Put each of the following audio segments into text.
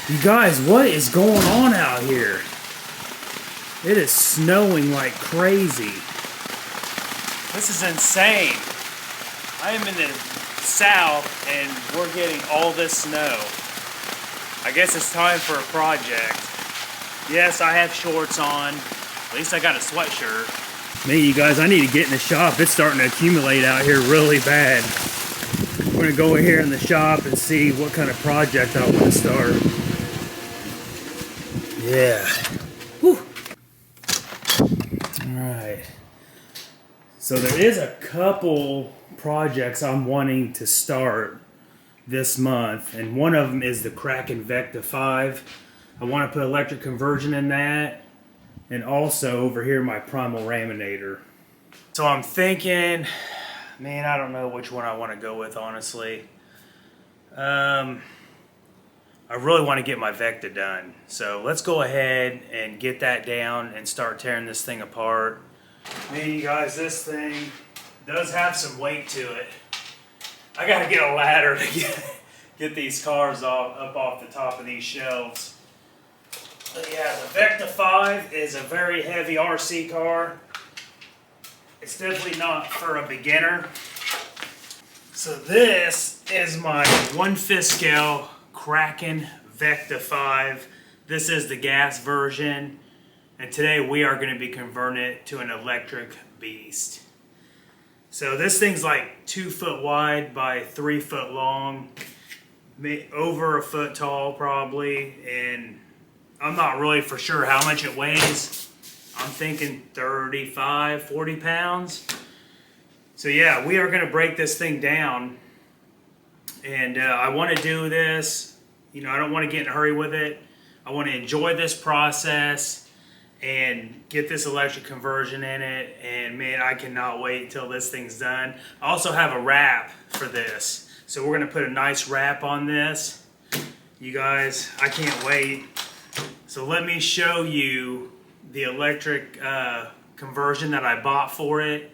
You guys, what is going on out here? It is snowing like crazy. This is insane. I am in the south and we're getting all this snow. I guess it's time for a project. Yes, I have shorts on. At least I got a sweatshirt. Man, you guys, I need to get in the shop. It's starting to accumulate out here really bad. We're gonna go in here in the shop and see what kind of project I want to start. Yeah. Whew. Alright. So there is a couple projects I'm wanting to start this month, and one of them is the Kraken Vecta 5. I want to put electric conversion in that, and also over here my primal raminator. So I'm thinking, man, I don't know which one I want to go with, honestly. I really want to get my Vecta done. So let's go ahead and get that down and start tearing this thing apart. Man, you guys, this thing does have some weight to it. I gotta get a ladder to get these cars up off the top of these shelves. But yeah, the Vecta 5 is a very heavy RC car. It's definitely not for a beginner. So this is my 1/5 scale Kraken Vecta 5. This is the gas version, and today we are going to be converting it to an electric beast. So this thing's like 2 foot wide by 3 foot long, over a foot tall probably, and I'm not really for sure how much it weighs. I'm thinking 35, 40 pounds. So yeah, we are going to break this thing down, and I want to do this. You know, I don't want to get in a hurry with it. I want to enjoy this process and get this electric conversion in it. And man, I cannot wait till this thing's done. I also have a wrap for this. So we're going to put a nice wrap on this. You guys, I can't wait. So let me show you the electric conversion that I bought for it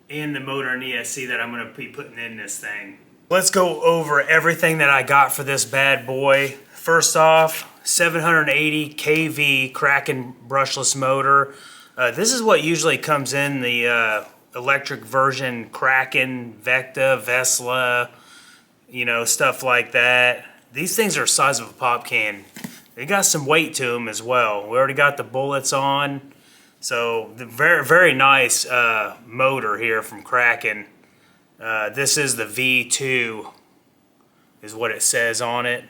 and the motor and ESC that I'm going to be putting in this thing. Let's go over everything that I got for this bad boy. First off, 780 kV Kraken brushless motor. This is what usually comes in the electric version Kraken, Vecta, Vesla, you know, stuff like that. These things are the size of a pop can. They got some weight to them as well. We already got the bullets on. So the very, very nice motor here from Kraken. This is the V2 is what it says on it.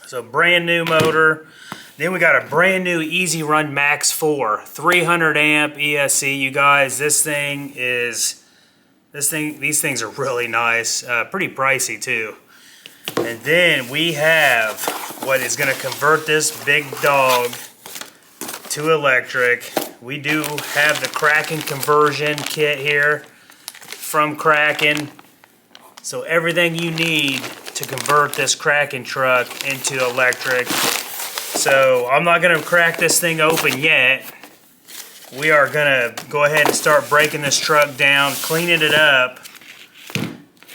So brand new motor. Then we got a brand new Easy Run Max 4 300 amp ESC. You guys, these things are really nice, pretty pricey too. And then we have what is going to convert this big dog to electric. We do have the Kraken conversion kit here from Kraken. So everything you need to convert this Kraken truck into electric. So I'm not going to crack this thing open yet. We are going to go ahead and start breaking this truck down, cleaning it up.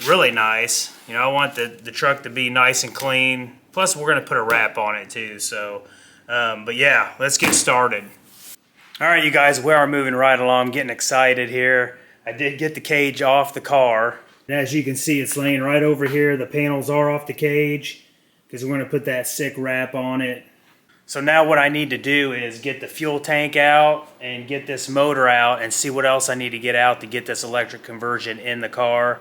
Really nice. You know, I want the truck to be nice and clean. Plus we're going to put a wrap on it too. So, but yeah, let's get started. All right, you guys, we are moving right along, getting excited here. I did get the cage off the car. And as you can see, it's laying right over here. The panels are off the cage because we're going to put that sick wrap on it. So now what I need to do is get the fuel tank out and get this motor out and see what else I need to get out to get this electric conversion in the car.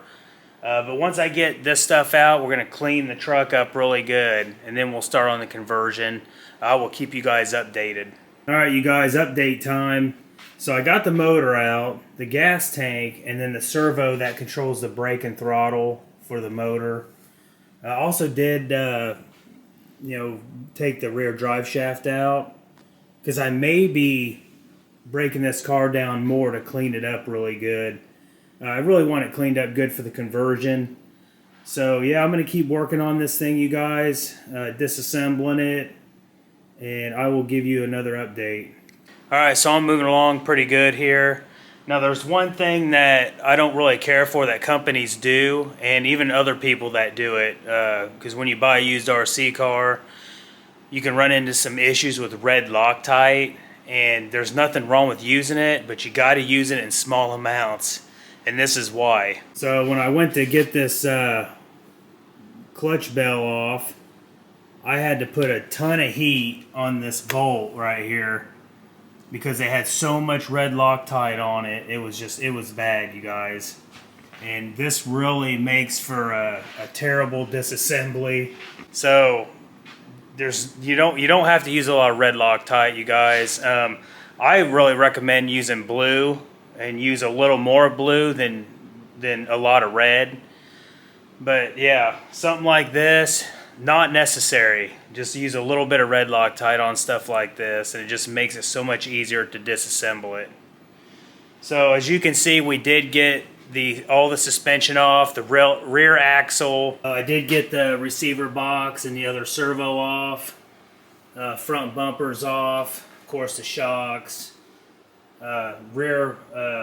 But once I get this stuff out, we're going to clean the truck up really good, and then we'll start on the conversion. I will keep you guys updated. All right, you guys, update time. So I got the motor out, the gas tank, and then the servo that controls the brake and throttle for the motor. I also did, take the rear drive shaft out because I may be breaking this car down more to clean it up really good. I really want it cleaned up good for the conversion. So yeah, I'm going to keep working on this thing, you guys, disassembling it, and I will give you another update. Alright, so I'm moving along pretty good here. Now there's one thing that I don't really care for that companies do, and even other people that do it, because when you buy a used RC car, you can run into some issues with red Loctite, and there's nothing wrong with using it, but you got to use it in small amounts, and this is why. So when I went to get this clutch bell off, I had to put a ton of heat on this bolt right here because it had so much red Loctite on it. It was bad, you guys. And this really makes for a terrible disassembly. So you don't have to use a lot of red Loctite, you guys. I really recommend using blue, and use a little more blue than a lot of red. But yeah, something like this, not necessary. Just use a little bit of red Loctite on stuff like this, and it just makes it so much easier to disassemble it. So as you can see, we did get all the suspension off, the rear axle. I did get the receiver box and the other servo off. Front bumpers off. Of course, the shocks. Rear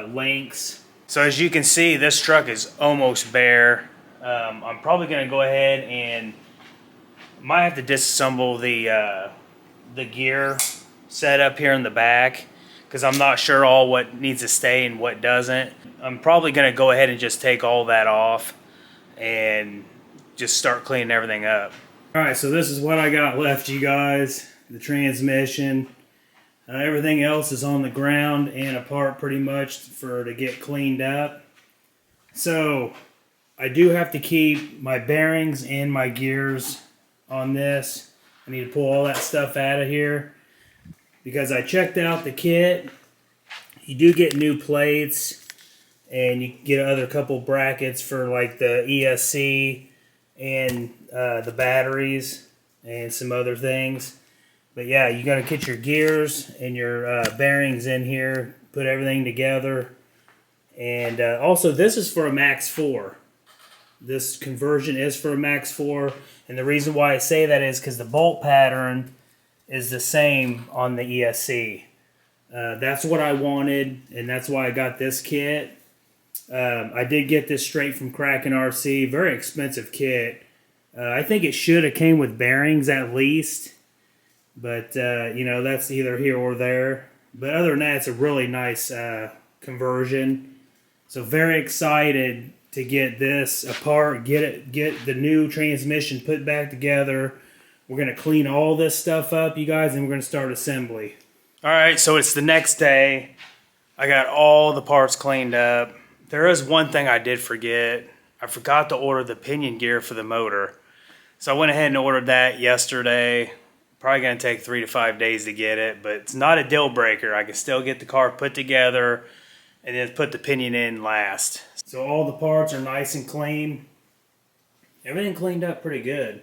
links. So as you can see, this truck is almost bare. I'm probably going to go ahead and might have to disassemble the gear setup here in the back, because I'm not sure all what needs to stay and what doesn't. I'm probably going to go ahead and just take all that off and just start cleaning everything up. Alright, so this is what I got left, you guys. The transmission. Everything else is on the ground and apart pretty much to get cleaned up. So I do have to keep my bearings and my gears on this. I need to pull all that stuff out of here because I checked out the kit. You do get new plates, and you get other couple brackets for like the ESC and the batteries and some other things. But yeah, you got to get your gears and your bearings in here, put everything together. And also, this is for a Max 4. This conversion is for a Max 4. And the reason why I say that is because the bolt pattern is the same on the ESC. That's what I wanted, and that's why I got this kit. I did get this straight from Kraken RC. Very expensive kit. I think it should have came with bearings at least. But, you know, that's either here or there. But other than that, it's a really nice conversion. So very excited to get this apart, get the new transmission put back together. We're going to clean all this stuff up, you guys, and we're going to start assembly. All right, so it's the next day. I got all the parts cleaned up. There is one thing I did forget. I forgot to order the pinion gear for the motor. So I went ahead and ordered that yesterday. Probably going to take 3 to 5 days to get it, but it's not a deal breaker. I can still get the car put together and then put the pinion in last. So all the parts are nice and clean. Everything cleaned up pretty good.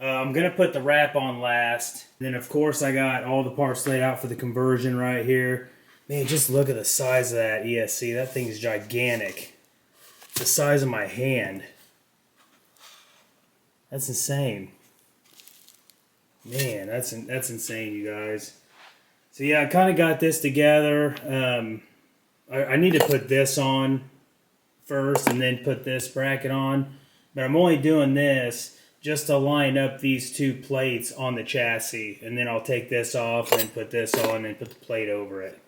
I'm going to put the wrap on last. Then of course I got all the parts laid out for the conversion right here. Man, just look at the size of that ESC. That thing is gigantic. It's the size of my hand. That's insane. Man, that's insane, you guys. So yeah, I kind of got this together. I need to put this on first and then put this bracket on. But I'm only doing this just to line up these two plates on the chassis. And then I'll take this off and put this on and put the plate over it.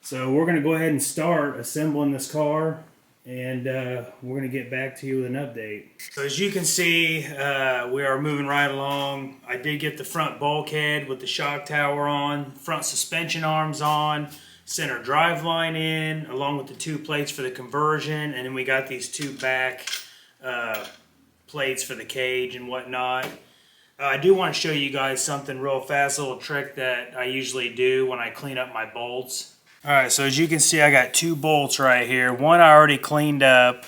So we're going to go ahead and start assembling this car. And we're going to get back to you with an update. So as you can see, we are moving right along. I did get the front bulkhead with the shock tower on, front suspension arms on, center drive line in, along with the two plates for the conversion, and then we got these two back plates for the cage and whatnot. I do want to show you guys something real fast, a little trick that I usually do when I clean up my bolts. Alright, so as you can see, I got two bolts right here. One I already cleaned up,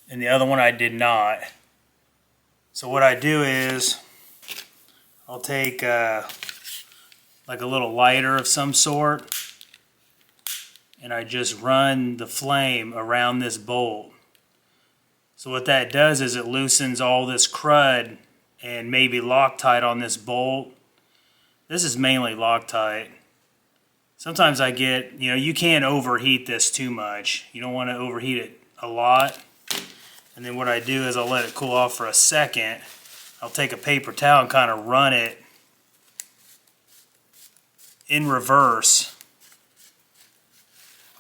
and the other one I did not. So what I do is, I'll take like a little lighter of some sort, and I just run the flame around this bolt. So what that does is it loosens all this crud and maybe Loctite on this bolt. This is mainly Loctite. Sometimes I get, you can't overheat this too much. You don't want to overheat it a lot. And then what I do is I'll let it cool off for a second. I'll take a paper towel and kind of run it in reverse,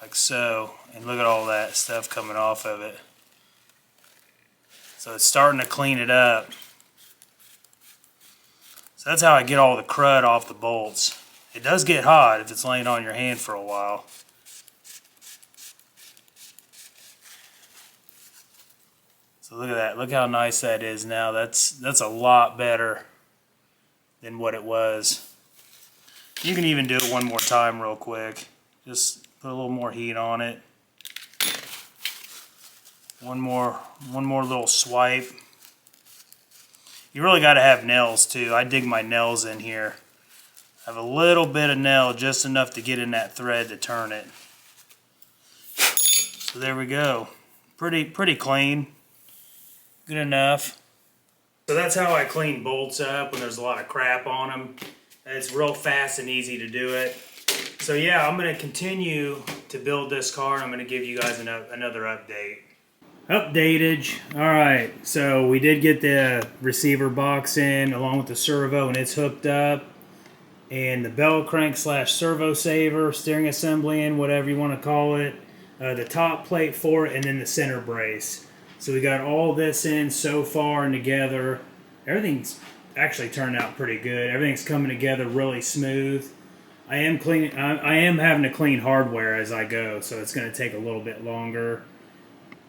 like so, and look at all that stuff coming off of it. So it's starting to clean it up. So that's how I get all the crud off the bolts. It does get hot if it's laying on your hand for a while. So look at that. Look how nice that is now. That's a lot better than what it was. You can even do it one more time real quick. Just put a little more heat on it. One more little swipe. You really got to have nails too. I dig my nails in here. I have a little bit of nail, just enough to get in that thread to turn it. So there we go. Pretty clean. Good enough. So that's how I clean bolts up when there's a lot of crap on them. It's real fast and easy to do it. So yeah, I'm going to continue to build this car, and I'm going to give you guys another update. Updated. Alright, so we did get the receiver box in along with the servo, and it's hooked up. And the bell crank / servo saver, steering assembly in, whatever you want to call it. The top plate for it, and then the center brace. So we got all this in so far and together. Everything's actually turned out pretty good. Everything's coming together really smooth. I am having to clean hardware as I go, so it's going to take a little bit longer.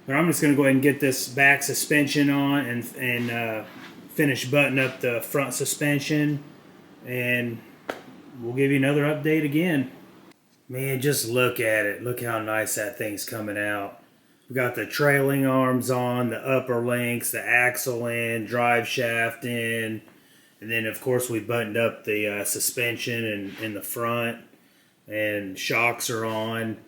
But I'm just going to go ahead and get this back suspension on and finish buttoning up the front suspension. And we'll give you another update again. Man, just look at it. Look how nice that thing's coming out. We got the trailing arms on, the upper links, the axle in, drive shaft in. And then, of course, we buttoned up the suspension in the front. And shocks are on.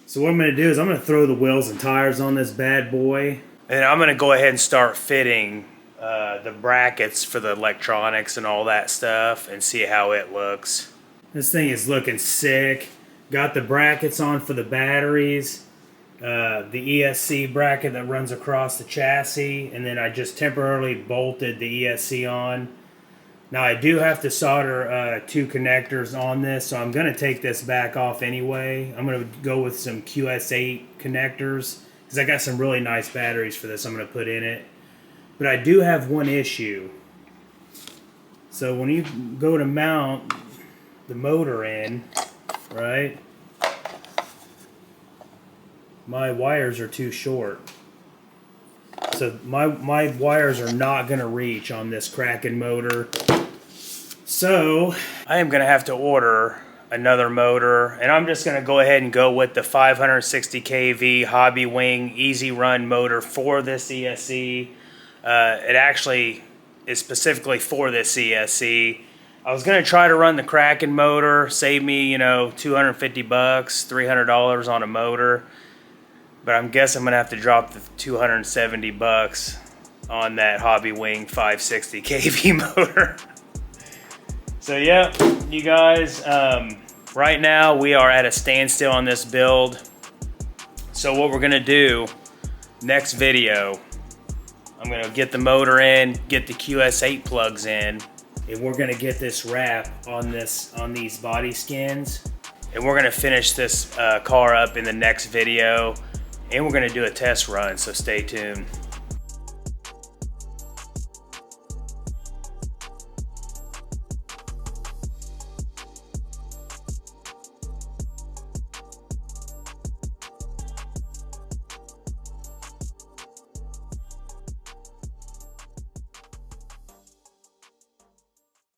So what I'm going to do is I'm going to throw the wheels and tires on this bad boy. And I'm going to go ahead and start fitting the brackets for the electronics and all that stuff and see how it looks. This thing is looking sick. Got the brackets on for the batteries. The ESC bracket that runs across the chassis. And then I just temporarily bolted the ESC on. Now I do have to solder 2 connectors on this, so I'm going to take this back off anyway. I'm going to go with some QS8 connectors because I got some really nice batteries for this I'm going to put in it. But I do have one issue. So when you go to mount the motor in, right, my wires are too short. So my wires are not going to reach on this Kraken motor. So I am going to have to order another motor, and I'm just going to go ahead and go with the 560 kV Hobby Wing Easy Run motor for this ESC. It actually is specifically for this ESC. I was going to try to run the Kraken motor, save me, $250, $300 on a motor. But I guess I'm going to have to drop the $270 on that Hobby Wing 560 kV motor. So yeah, you guys, right now we are at a standstill on this build. So what we're going to do, next video, I'm going to get the motor in, get the QS8 plugs in, and we're going to get this wrap on these body skins. And we're going to finish this car up in the next video. And we're going to do a test run, so stay tuned.